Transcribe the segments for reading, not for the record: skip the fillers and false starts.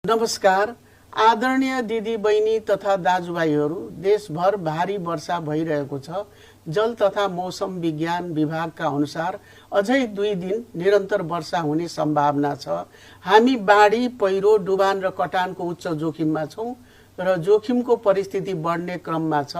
नमस्कार आदरणीय दिदी बहिनी तथा दाजुभाइहरू, देशभर भारी वर्षा भइरहेको छ। जल तथा मौसम विज्ञान विभागका अनुसार अझै 2 दिन निरन्तर वर्षा हुने सम्भावना छ। हामी बाढी, पहिरो, डुबान र कटानको उच्च जोखिममा छौं र जोखिमको परिस्थिति बढ्ने क्रममा छ।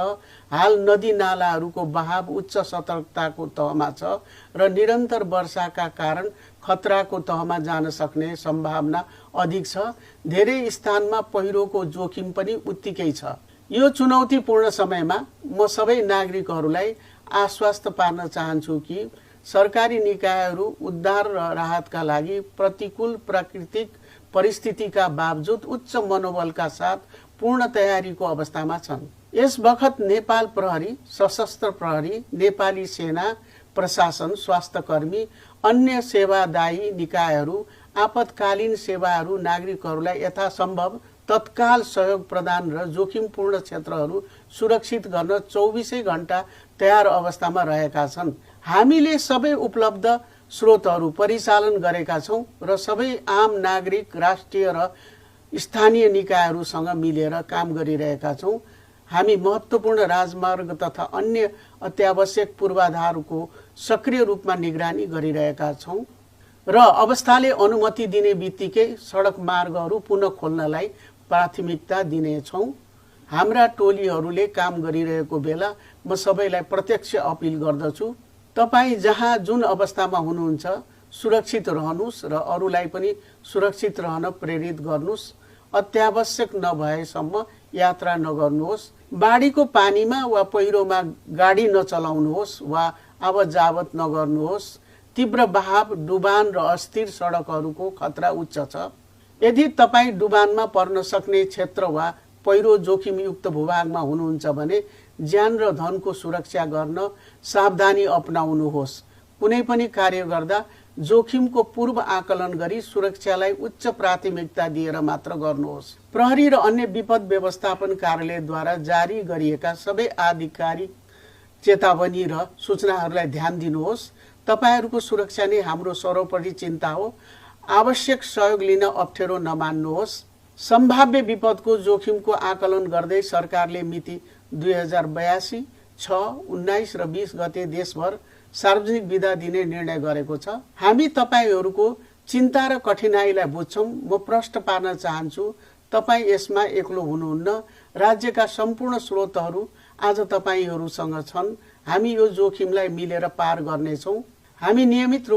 हाल नदी नालाहरूको बहाव उच्च सतर्कताको तहमा छ र निरन्तर वर्षाका कारण खतराको तहमा जान सक्ने सम्भावना अधिक छ। धेरै स्थानमा पहिरोको जोखिम पनि उत्तिकै छ। यो चुनौतीपूर्ण समयमा म सबै नागरिकहरूलाई आश्वस्त पार्न चाहन्छु कि सरकारी निकायहरू उद्धार र राहतका लागि प्रतिकूल प्राकृतिक परिस्थितिका बावजुद उच्च मनोबलका साथ पूर्ण तयारीको अवस्थामा छन्। यस बखत नेपाल प्रहरी, सशस्त्र प्रहरी, नेपाली सेना, प्रशासन, स्वास्थ्यकर्मी, अन्य सेवादायी निकायहरू आपतकालीन सेवाहरू नागरिकहरूलाई यथासम्भव तत्काल सहयोग प्रदान र जोखिमपूर्ण क्षेत्रहरू सुरक्षित गर्न 24 घण्टा तयार अवस्थामा रहेका छन्। हामीले सबै उपलब्ध स्रोतहरू परिचालन गरेका छौं र सबै आम नागरिक, राष्ट्रिय र स्थानीय निकायहरूसँग मिलेर काम गरिरहेका छौं। हामी महत्त्वपूर्ण राजमार्ग तथा अन्य अत्यावश्यक पूर्वाधारको सक्रिय रूपमा निगरानी गरिरहेका छौं र अवस्थाले अनुमति दिने बित्तिकै सडक मार्गहरू पुनः खोल्नलाई प्राथमिकता दिनेछौं। हाम्रा टोलीहरूले काम गरिरहेको बेला म सबैलाई प्रत्यक्ष अपिल गर्दछु, तपाईँ जहाँ जुन अवस्थामा हुनुहुन्छ सुरक्षित रहनुस् र अरूलाई पनि सुरक्षित रहन प्रेरित गर्नुस्। अत्यावश्यक नभएसम्म यात्रा नगर्नुहोस्। बाढीको पानीमा वा पहिरोमा गाडी नचलाउनुहोस् वा आवत जावत नगर्नुहोस्। तीव्र बहाव, डुबान र अस्थिर सडकहरूको खतरा उच्च छ। यदि तपाईँ डुबानमा पर्न सक्ने क्षेत्र वा पहिरो जोखिमयुक्त भूभागमा हुनुहुन्छ भने ज्यान र धनको सुरक्षा गर्न सावधानी अपनाउनुहोस्। कुनै पनि कार्य गर्दा जोखिमको पूर्व आकलन गरी सुरक्षालाई उच्च प्राथमिकता दिएर मात्र गर्नुहोस्। प्रहरी र अन्य विपद व्यवस्थापन कार्यालयद्वारा जारी गरिएका सबै आधिकारिक चेतावनी र सूचनाहरूलाई ध्यान दिनुहोस्। तपाईहरूको सुरक्षा नै हाम्रो सर्वोपरि चिन्ता हो। आवश्यक सहयोग लिन अप्ठ्यारो नमान्नुहोस्। सम्भाव्य विपदको जोखिमको आकलन गर्दै सरकारले मिति 2082, 6, 19 र 20 गते देशभर सार्वजनिक बिदा दिने निर्णय गरेको छ। हामी तपाईहरूको चिन्ता र कठिनाइलाई बुझ्छौं। म प्रश्न पार्न चाहन्छु, तपाईँ यसमा एक्लो हुनुहुन्न। राज्यका सम्पूर्ण स्रोतहरू आज तपाईहरूसँग छन्। हामी यो जोखिमलाई मिलेर पार गर्नेछौं। हामी नियमित